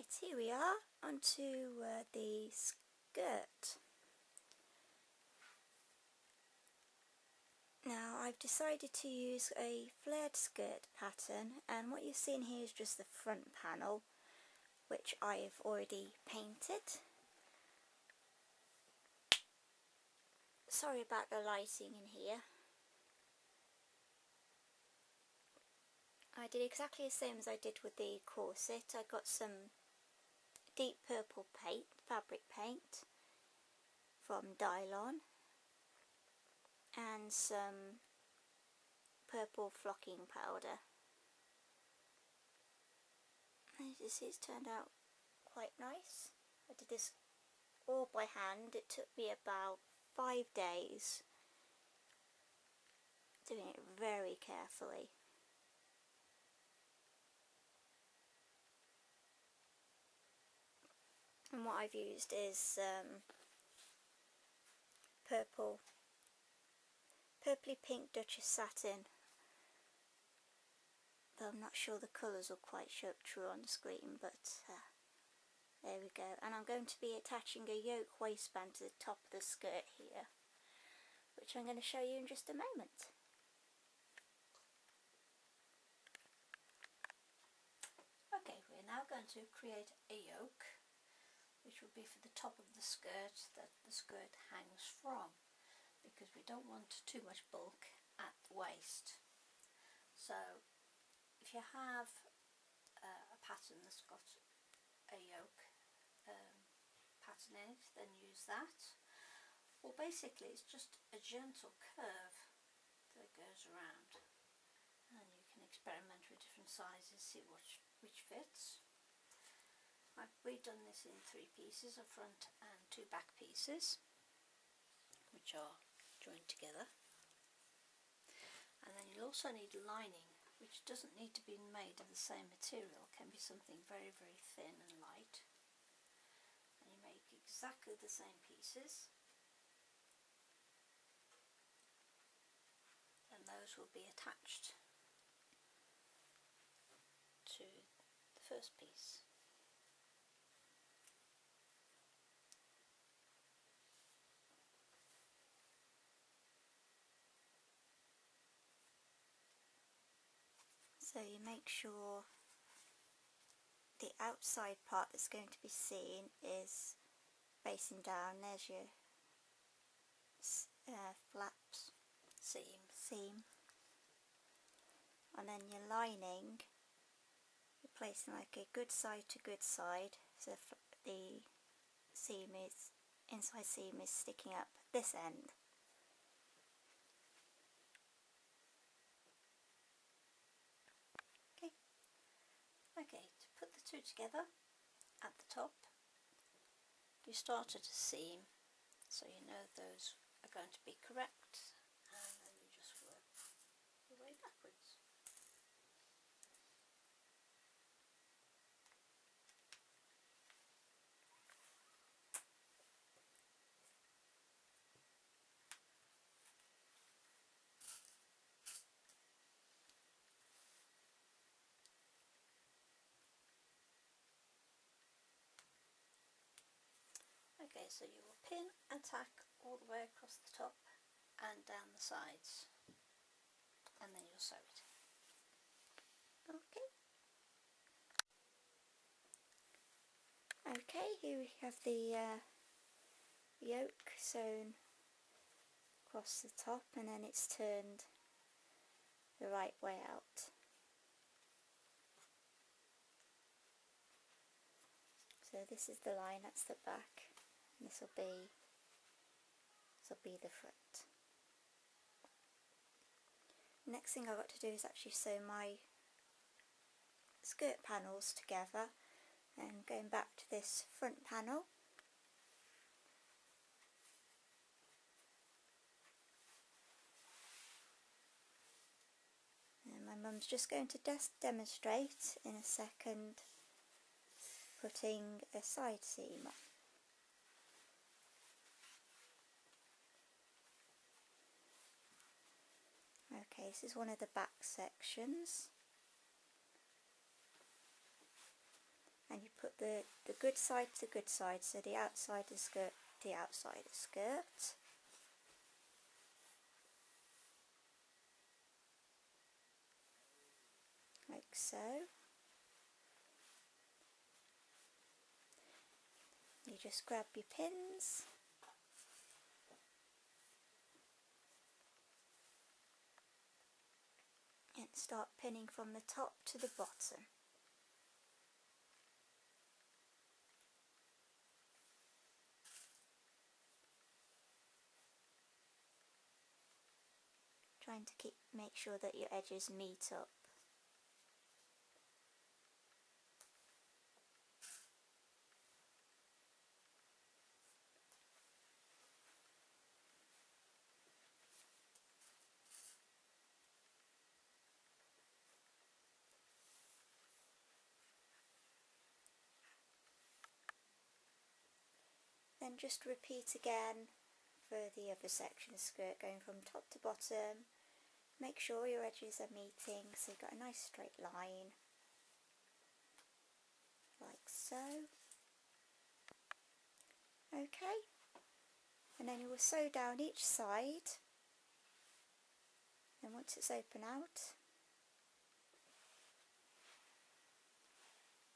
Right, here we are onto the skirt. Now I've decided to use a flared skirt pattern, and what you're seeing here is just the front panel, which I've already painted. Sorry about the lighting in here. I did exactly the same as I did with the corset. I got some deep purple paint, fabric paint from Dylon, and some purple flocking powder. As you see, it's turned out quite nice. I did this all by hand. It took me about 5 days, doing it very carefully. And what I've used is purpley pink Duchess satin, though I'm not sure the colours will quite show through on the screen, but there we go. And I'm going to be attaching a yoke waistband to the top of the skirt here, which I'm going to show you in just a moment. Okay, we're now going to create a yoke, which will be for the top of the skirt that the skirt hangs from, because we don't want too much bulk at the waist. So if you have a pattern that's got a yoke pattern in it, then use that. Well, basically it's just a gentle curve that goes around, and you can experiment with different sizes, see which fits. I've redone this in 3 pieces, a front and 2 back pieces, which are joined together. And then you'll also need lining, which doesn't need to be made of the same material. It can be something very, very thin and light. And you make exactly the same pieces, and those will be attached to the first piece. So you make sure the outside part that's going to be seen is facing down. There's your flaps, seam, and then your lining, you're placing like a good side to good side, so the inside seam is sticking up this end. Okay, to put the two together at the top, you start at a seam, so you know those are going to be correct, and then you just work your way backwards. Okay, so you will pin and tack all the way across the top and down the sides, and then you'll sew it. Okay, here we have the yoke sewn across the top, and then it's turned the right way out. So this is the line, that's the back, and this will be the front. Next thing I've got to do is actually sew my skirt panels together, and going back to this front panel, and my mum's just going to demonstrate in a second putting a side seam up. Okay, this is one of the back sections, and you put the good side to the good side, so the outside of the skirt, the outside of the skirt. Like so. You just grab your pins and start pinning from the top to the bottom. Trying to make sure that your edges meet up. Then just repeat again for the other section of the skirt, going from top to bottom. Make sure your edges are meeting, so you've got a nice straight line, like so. Okay, and then you will sew down each side, and once it's open out,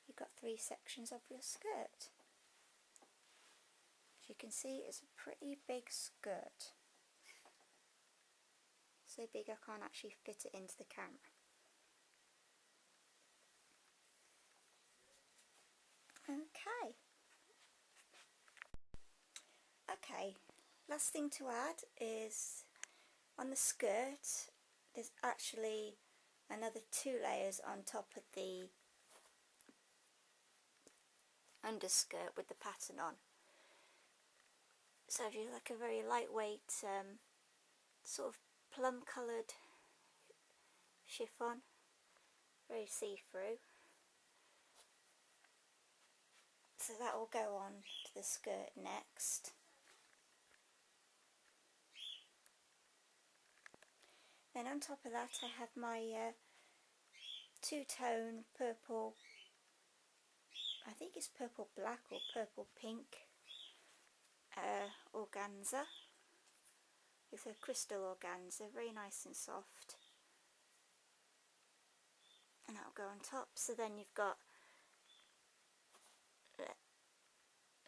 you've got 3 sections of your skirt. As you can see, it's a pretty big skirt. So big I can't actually fit it into the camera. Okay, last thing to add is on the skirt there's actually another 2 layers on top of the underskirt with the pattern on. So if you like a very lightweight sort of plum coloured chiffon, very see-through. So that will go on to the skirt next. Then on top of that I have my 2-tone purple, I think it's purple black or purple pink organza. It's a crystal organza, very nice and soft. And that'll go on top. So then you've got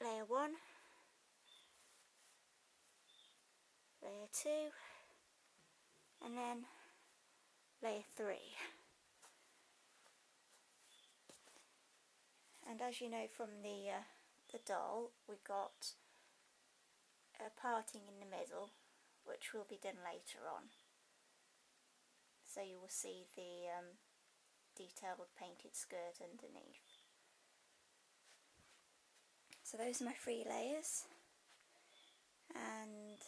layer 1, layer 2, and then layer 3. And as you know from the doll, we got a parting in the middle, which will be done later on. So you will see the detailed painted skirt underneath. So those are my 3 layers, and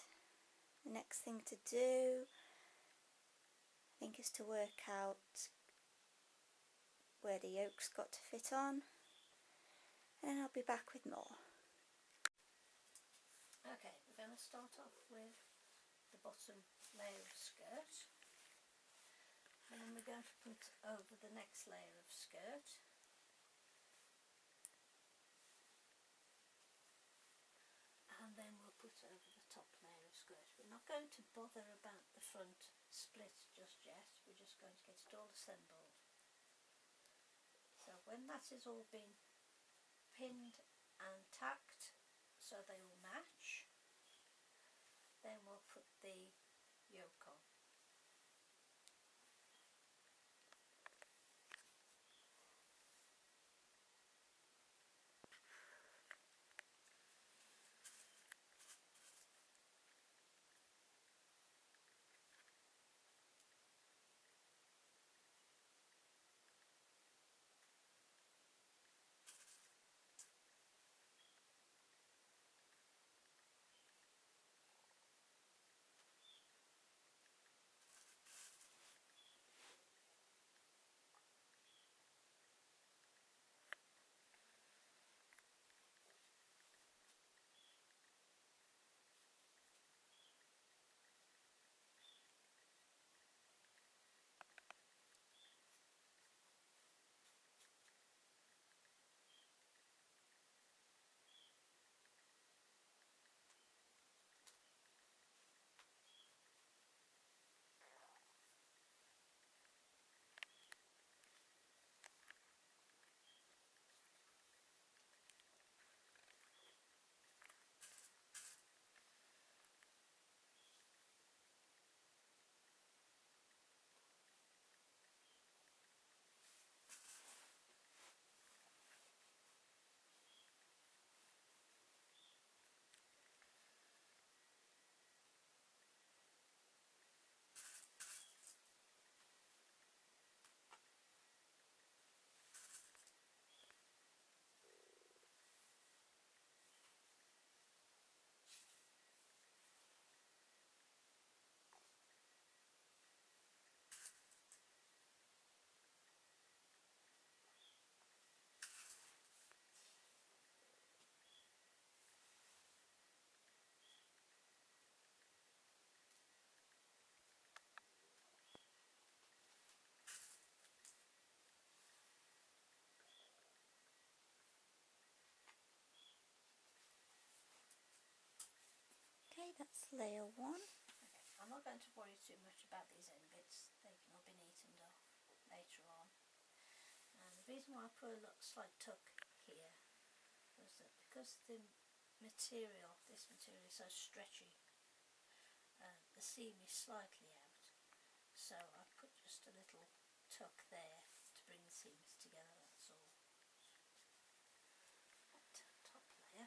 the next thing to do, I think, is to work out where the yoke's got to fit on, and then I'll be back with more. Okay, we're going to start off with the bottom layer of skirt, and then we're going to put over the next layer of skirt. And then we'll put over the top layer of skirt. We're not going to bother about the front split just yet, we're just going to get it all assembled. So when that has all been pinned and tacked so they all match, then we'll put the yoke on. Okay, that's layer 1. Okay, I'm not going to worry too much about these end bits, they can all be neatened off later on. And the reason why I put a slight tuck here was that because the material, this material is so stretchy, the seam is slightly out, so I put just a little tuck there to bring the seams together, that's all. That top layer.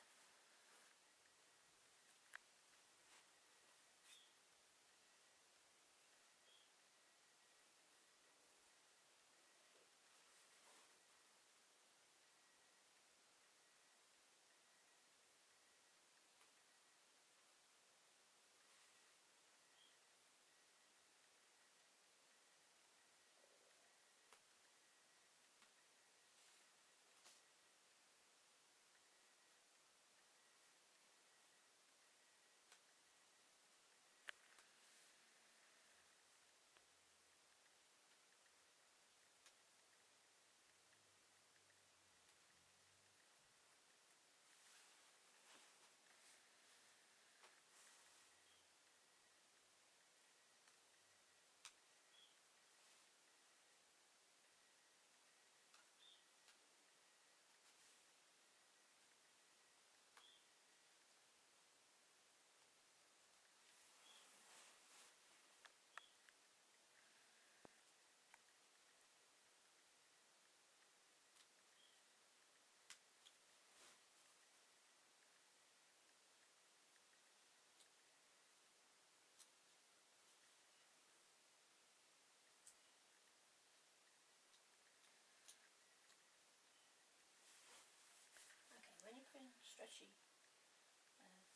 Okay, when you're putting stretchy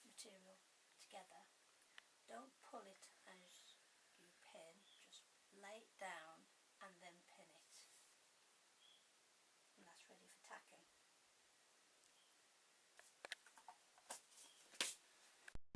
material together, don't pull it as you pin, just lay it down